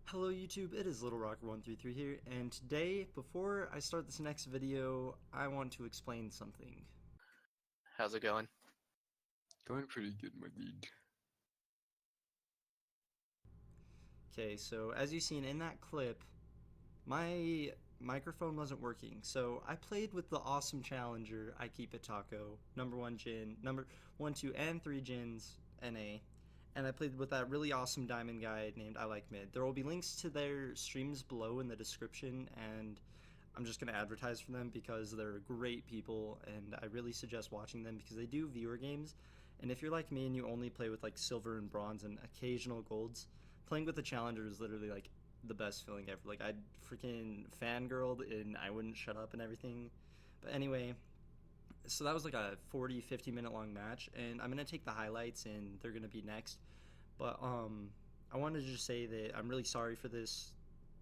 Hello YouTube, it is Little Rocker133 here, and today, before I start this next video, I want to explain something. How's it going? Going pretty good, my dude. Okay, so as you've seen in that clip, my microphone wasn't working, so I played with the awesome Challanger, IKeepItTaco, number 1 gin, number 1, 2, and 3 gins, NA. And I played with that really awesome diamond guy named IKeepItMid. There will be links to their streams below in the description, and I'm just going to advertise for them because they're great people, and I really suggest watching them because they do viewer games. And if you're like me and you only play with like silver and bronze and occasional golds, playing with the Challenger is literally like the best feeling ever. Like I'd freaking fangirled and I wouldn't shut up and everything. But anyway, so that was like a 40-50 minute long match, and I'm gonna take the highlights and they're gonna be next. But I wanted to just say that I'm really sorry for this.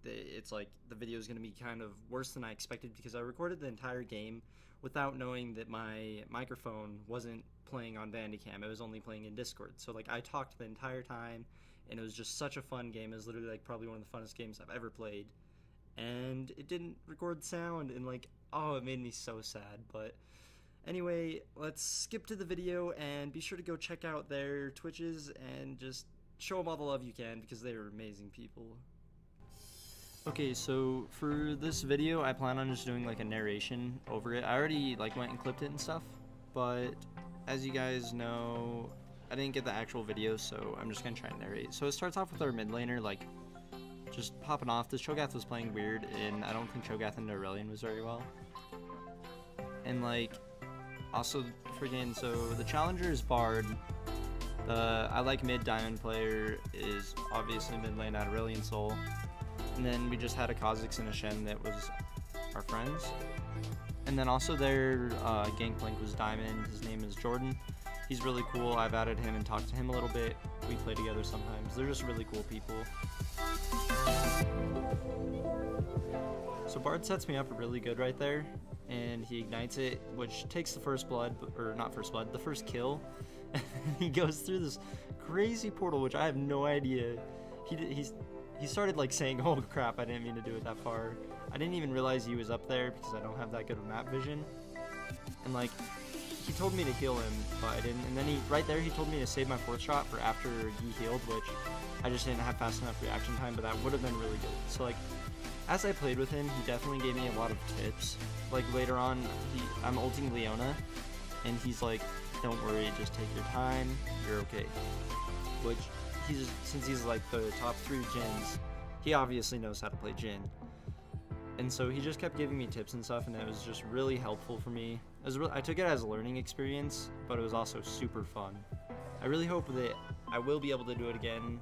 It's like the video is gonna be kind of worse than I expected because I recorded the entire game without knowing that my microphone wasn't playing on Bandicam. It was only playing in Discord. So like I talked the entire time, and it was just such a fun game. It was literally like probably one of the funnest games I've ever played, and it didn't record sound, and like, oh, it made me so sad. But anyway, let's skip to the video and be sure to go check out their Twitches and just show them all the love you can because they are amazing people. Okay, so for this video, I plan on just doing like a narration over it. I already like went and clipped it and stuff, but as you guys know, I didn't get the actual video, so I'm just gonna try and narrate. So it starts off with our mid laner like just popping off. This Cho'Gath was playing weird, and I don't think Cho'Gath into Aurelion was very well. And like, also friggin', so the Challenger is Bard. The I like mid diamond player is obviously mid lane at Aurelion Soul. And then we just had a Kha'Zix and a Shen that was our friends. And then also their Gangplank was Diamond. His name is Jordan. He's really cool. I've added him and talked to him a little bit. We play together sometimes. They're just really cool people. So Bard sets me up really good right there, and he ignites it, which takes the first blood, or not first blood, the first kill. He goes through this crazy portal, which I have no idea. He started like saying, "Oh crap, I didn't mean to do it that far." I didn't even realize he was up there because I don't have that good of map vision. And like, he told me to heal him, but I didn't. And then right there, he told me to save my 4th shot for after he healed, which I just didn't have fast enough reaction time, but that would have been really good. So like, as I played with him, he definitely gave me a lot of tips. Like later on, I'm ulting Leona, and he's like, "Don't worry, just take your time, you're okay." Which, since he's like the top 3 Jins, he obviously knows how to play Jin. And so he just kept giving me tips and stuff, and it was just really helpful for me. I took it as a learning experience, but it was also super fun. I really hope that I will be able to do it again.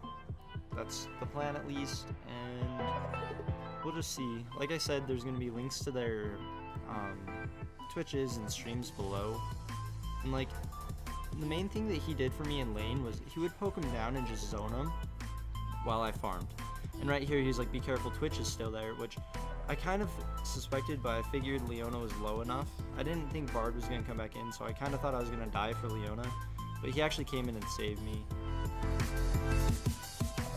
That's the plan at least, and we'll just see. Like I said, there's going to be links to their Twitches and streams below. And like, the main thing that he did for me in lane was he would poke him down and just zone him while I farmed. And right here he's like, "Be careful, Twitch is still there," which I kind of suspected, but I figured Leona was low enough. I didn't think Bard was going to come back in, so I kind of thought I was going to die for Leona, but he actually came in and saved me.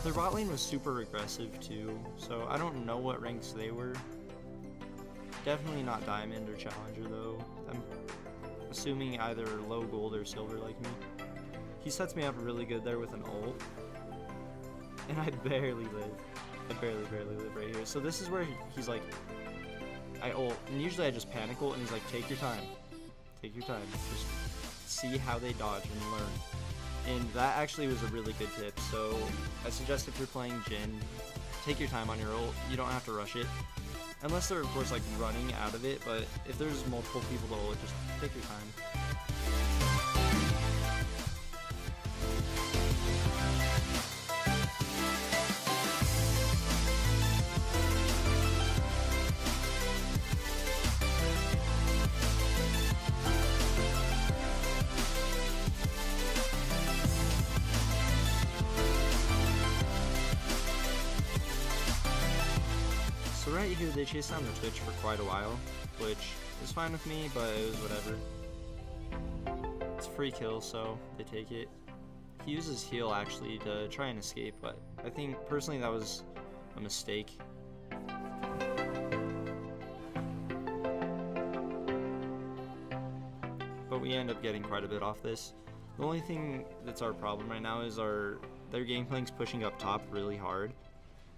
Their bot lane was super aggressive too, so I don't know what ranks they were. Definitely not Diamond or Challenger though. I'm assuming either low gold or silver like me. He sets me up really good there with an ult, and I barely live. I barely live right here. So this is where he's like, I ult, and usually I just panic ult, and he's like, "Take your time. Take your time. Just see how they dodge and learn." And that actually was a really good tip. So I suggest if you're playing Jin, take your time on your ult. You don't have to rush it. Unless they're, of course, like running out of it, but if there's multiple people to ult, just take your time. So right here, they chased down the Twitch for quite a while, which is fine with me, but it was whatever. It's a free kill, so they take it. He uses heal actually to try and escape, but I think personally that was a mistake. But we end up getting quite a bit off this. The only thing that's our problem right now is their Gangplank's pushing up top really hard,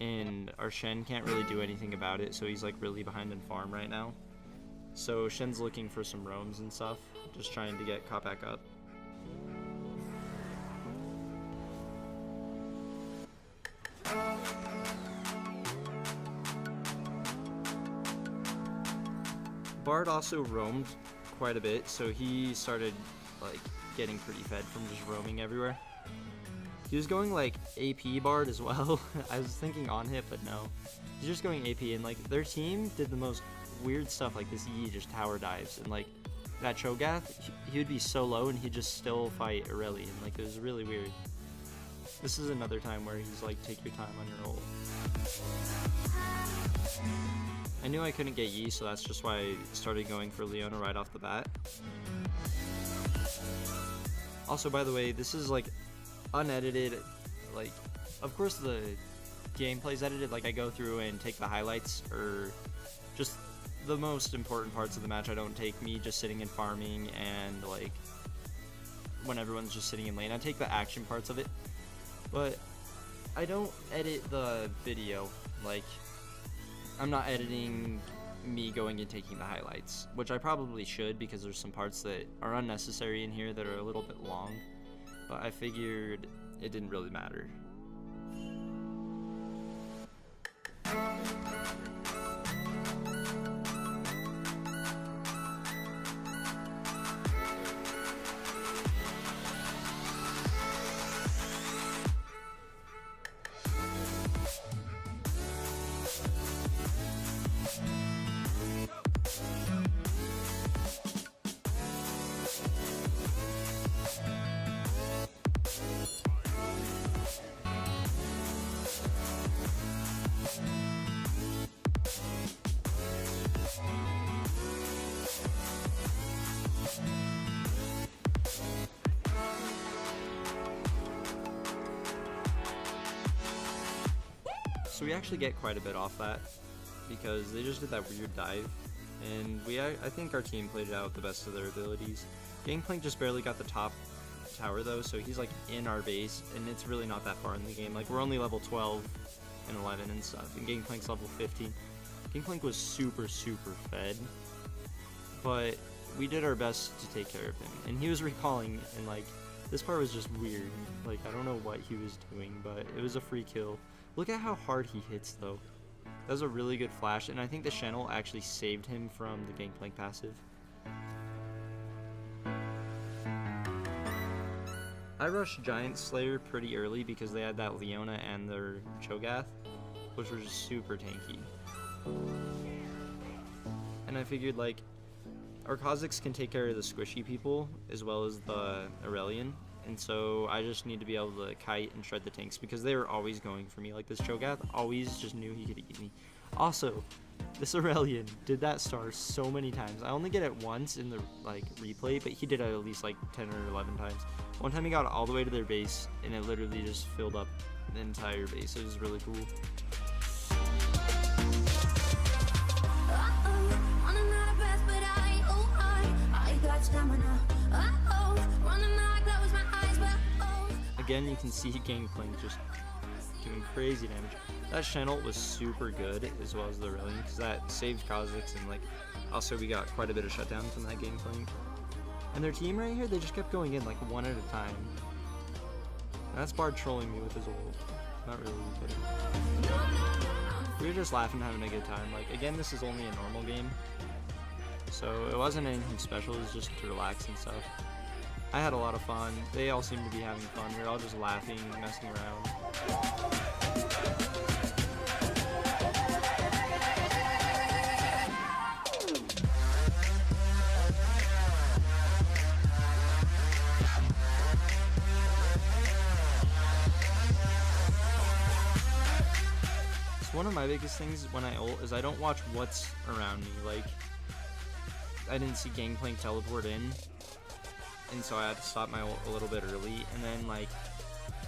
and our Shen can't really do anything about it, so he's like really behind in farm right now. So Shen's looking for some roams and stuff, just trying to get caught back up. Bard also roamed quite a bit, so he started like getting pretty fed from just roaming everywhere. He was going like AP Bard as well. I was thinking on hit, but no. He's just going AP, and like their team did the most weird stuff, like this Yi just tower dives, and like that Cho'Gath, he would be so low and he'd just still fight Aurelion. Like it was really weird. This is another time where he's like, take your time on your ult. I knew I couldn't get Yi, so that's just why I started going for Leona right off the bat. Also, by the way, this is like unedited. Like, of course the gameplay's edited, like I go through and take the highlights, or just the most important parts of the match I don't take, me just sitting and farming and like when everyone's just sitting in lane. I take the action parts of it, but I don't edit the video. Like, I'm not editing me going and taking the highlights, which I probably should, because there's some parts that are unnecessary in here that are a little bit long, but I figured it didn't really matter. So we actually get quite a bit off that, because they just did that weird dive, and I think our team played it out the best of their abilities. Gangplank just barely got the top tower though, so he's like in our base, and it's really not that far in the game. Like, we're only level 12 and 11 and stuff, and Gangplank's level 15. Gangplank was super fed, but we did our best to take care of him, and he was recalling, and like this part was just weird. Like, I don't know what he was doing, but it was a free kill. Look at how hard he hits though. That was a really good flash, and I think the Shen ult actually saved him from the Gangplank passive. I rushed Giant Slayer pretty early because they had that Leona and their Cho'Gath, which were just super tanky. And I figured, like, our Kha'Zix can take care of the squishy people as well as the Aurelion, and so I just need to be able to kite and shred the tanks, because they were always going for me. Like, this Cho'Gath always just knew he could eat me. Also, this Aurelion did that star so many times. I only get it once in the like replay, but he did it at least like 10 or 11 times. One time he got all the way to their base, and it literally just filled up the entire base. It was really cool. Again, you can see Gangplank just doing crazy damage. That Shen ult was super good, as well as the Aurelion, because that saved Kha'Zix, and like also we got quite a bit of shutdown from that Gangplank. And their team right here, they just kept going in like one at a time. And that's Bard trolling me with his ult. Not really kidding. We were just laughing, having a good time. Like, again, this is only a normal game, so it wasn't anything special. It was just to relax and stuff. I had a lot of fun. They all seemed to be having fun. We were all just laughing, messing around. So one of my biggest things when I ult is I don't watch what's around me. Like, I didn't see Gangplank teleport in, and so I had to stop my ult a little bit early, and then like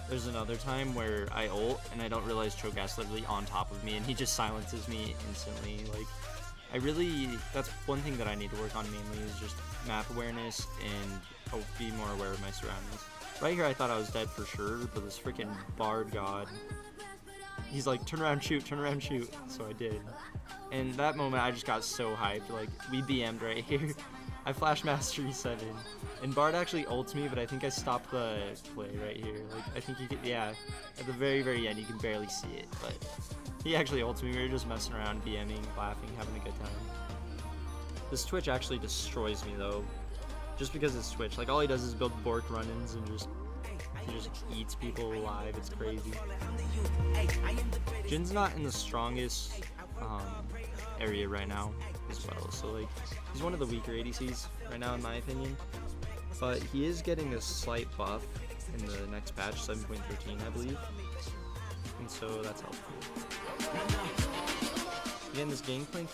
there's another time where I ult and I don't realize Cho'Gath's literally on top of me and he just silences me instantly. Like, that's one thing that I need to work on mainly is just map awareness and be more aware of my surroundings. Right here I thought I was dead for sure, but this freaking Bard god, he's like, turn around, shoot, so I did. And that moment I just got so hyped, like, we BM'd right here. I flash mastery 7, and Bard actually ults me, but I think I stopped the play right here. Like, I think you could, yeah, at the very, very end, you can barely see it, but he actually ults me. We were just messing around, BMing, laughing, having a good time. This Twitch actually destroys me, though, just because it's Twitch. Like, all he does is build Bork run-ins and he just eats people alive. It's crazy. Jin's not in the strongest area right now as well, so like he's one of the weaker ADCs right now in my opinion, but he is getting a slight buff in the next patch, 7.13 I believe, and so that's helpful. Again, this Gangplank,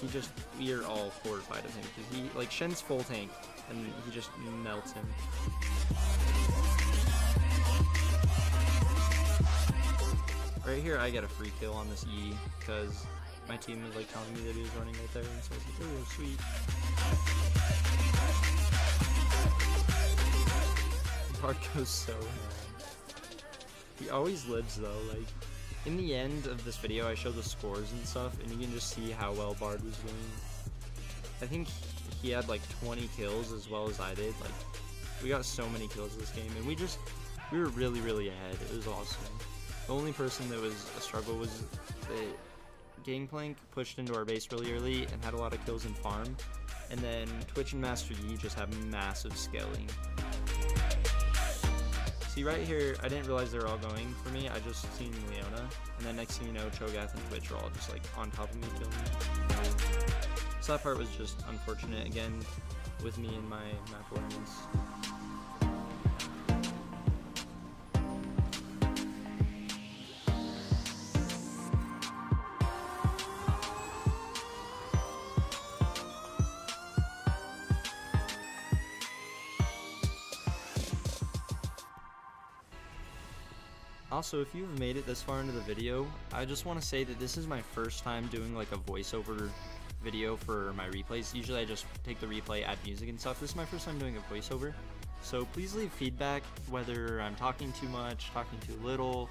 we are all horrified of him because he, like, Shen's full tank and he just melts him. Right here I get a free kill on this E because my team was like telling me that he was running right there, and so I was like, oh, sweet. Bard goes so ham. He always lives though. Like, in the end of this video I show the scores and stuff, and you can just see how well Bard was doing. I think he had like 20 kills as well as I did. Like, we got so many kills this game, and we were really, really ahead. It was awesome. The only person that was a struggle was the Gangplank pushed into our base really early and had a lot of kills in farm, and then Twitch and Master Yi just have massive scaling. See right here, I didn't realize they were all going for me. I just seen Leona, and then next thing you know, Cho'Gath and Twitch are all just like on top of me killing me. So that part was just unfortunate again with me and my map awareness. Also, if you've made it this far into the video, I just want to say that this is my first time doing like a voiceover video for my replays. Usually I just take the replay, add music and stuff. This is my first time doing a voiceover. So please leave feedback whether I'm talking too much, talking too little,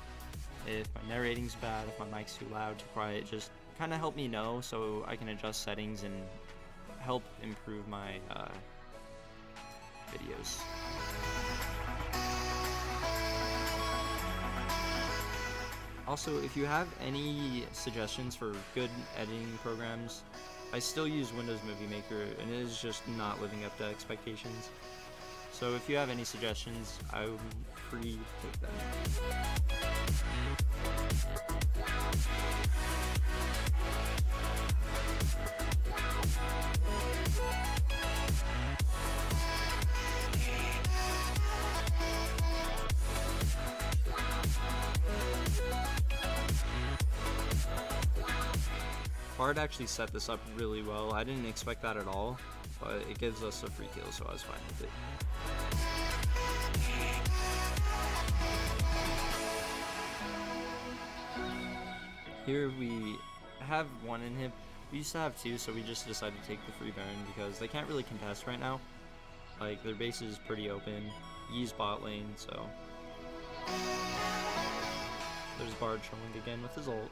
if my narrating's bad, if my mic's too loud, too quiet. Just kind of help me know so I can adjust settings and help improve my videos. Also, if you have any suggestions for good editing programs, I still use Windows Movie Maker and it is just not living up to expectations. So if you have any suggestions, I would be free to take them. Bard actually set this up really well. I didn't expect that at all, but it gives us a free kill, so I was fine with it. Here we have one inhib. We used to have two, so we just decided to take the free Baron because they can't really contest right now. Like, their base is pretty open. Use bot lane, so there's Bard trolling again with his ult.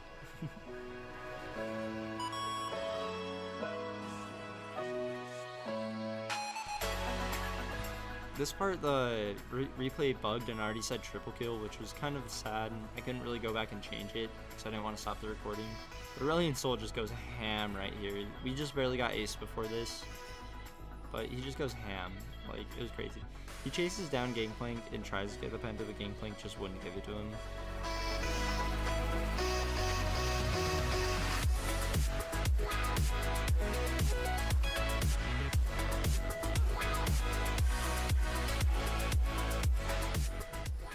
This part, the replay bugged and already said triple kill, which was kind of sad, and I couldn't really go back and change it because I didn't want to stop the recording. But Aurelion Sol just goes ham right here. We just barely got ace before this, but he just goes ham. Like, it was crazy. He chases down Gangplank and tries to get the pen to the Gangplank, just wouldn't give it to him.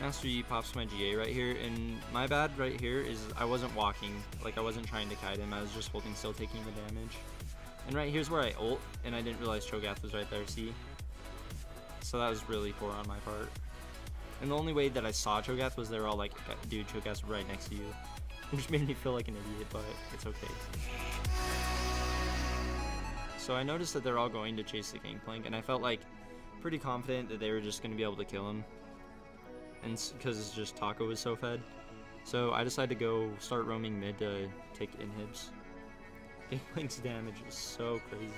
Master Yi pops my GA right here, and my bad right here is I wasn't walking, like I wasn't trying to kite him, I was just holding still taking the damage. And right here's where I ult, and I didn't realize Cho'Gath was right there, see? So that was really poor on my part. And the only way that I saw Cho'Gath was they were all like, dude, Cho'Gath's right next to you. Which made me feel like an idiot, but it's okay. So I noticed that they're all going to chase the Gangplank, and I felt like pretty confident that they were just going to be able to kill him. And because it's just Taco was so fed. So I decided to go start roaming mid to take inhibs. Gangplank's damage is so crazy.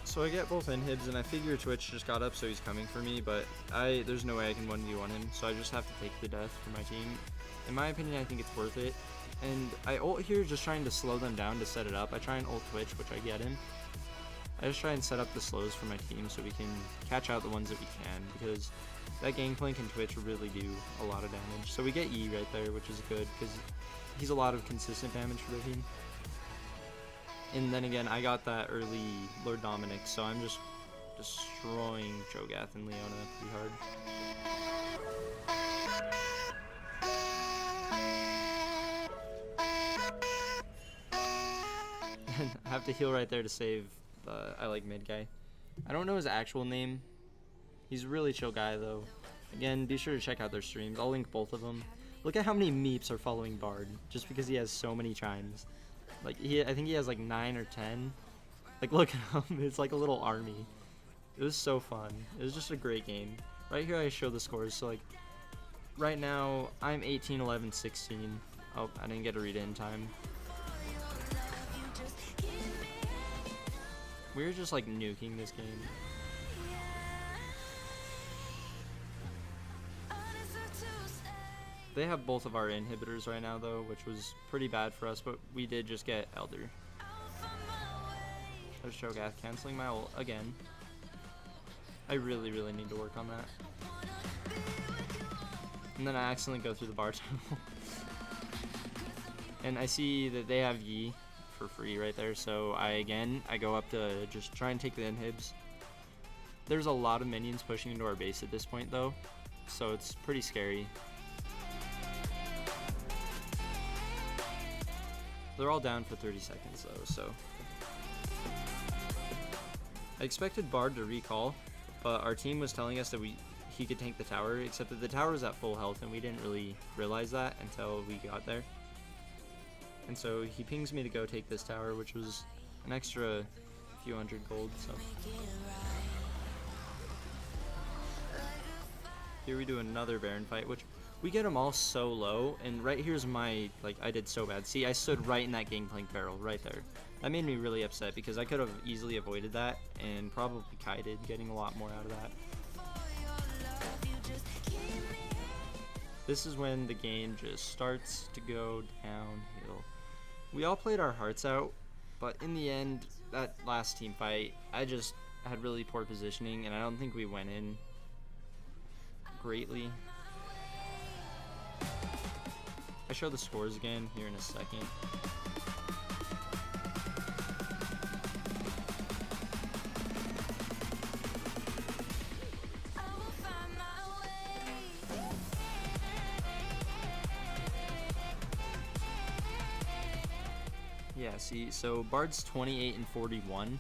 So I get both inhibs, and I figure Twitch just got up, so he's coming for me, but there's no way I can 1v1 him, so I just have to take the death for my team. In my opinion, I think it's worth it. And I ult here just trying to slow them down to set it up. I try and ult Twitch, which I get him. I just try and set up the slows for my team so we can catch out the ones that we can, because that Gangplank and Twitch really do a lot of damage. So we get E right there, which is good, because he's a lot of consistent damage for the team. And then again, I got that early Lord Dominic, so I'm just destroying Cho'Gath and Leona pretty hard. And I have to heal right there to save the I like mid guy. I don't know his actual name. He's a really chill guy though. Again, be sure to check out their streams. I'll link both of them. Look at how many meeps are following Bard, just because he has so many chimes. Like, I think he has like 9 or 10. Like, look at him. It's like a little army. It was so fun. It was just a great game. Right here I show the scores. So, like, right now, I'm 18, 11, 16. Oh, I didn't get to read it in time. We were just, like, nuking this game. They have both of our inhibitors right now, though, which was pretty bad for us, but we did just get Elder. There's Cho'Gath canceling my ult again. I really need to work on that. And then I accidentally go through the bar tunnel. And I see that they have Yi for free right there, so I go up to just try and take the inhibs. There's a lot of minions pushing into our base at this point, though, so it's pretty scary. They're all down for 30 seconds though, so. I expected Bard to recall, but our team was telling us that he could tank the tower, except that the tower was at full health and we didn't really realize that until we got there. And so he pings me to go take this tower, which was an extra few hundred gold, so. Here we do another Baron fight, which we get them all so low, and right here's my, like, I did so bad. See, I stood right in that Gangplank barrel, right there. That made me really upset, because I could have easily avoided that, and probably kited, getting a lot more out of that. This is when the game just starts to go downhill. We all played our hearts out, but in the end, that last team fight, I just had really poor positioning, and I don't think we went in greatly. I show the scores again here in a second. Yeah, see, so Bard's 28 and 41.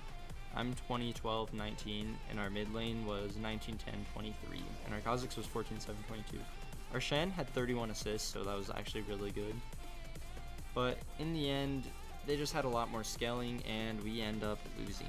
I'm 20, 12, 19, and our mid lane was 19, 10, 23, and our Kha'Zix was 14, 7, 22. Our Shen had 31 assists, so that was actually really good. But in the end, they just had a lot more scaling, and we end up losing.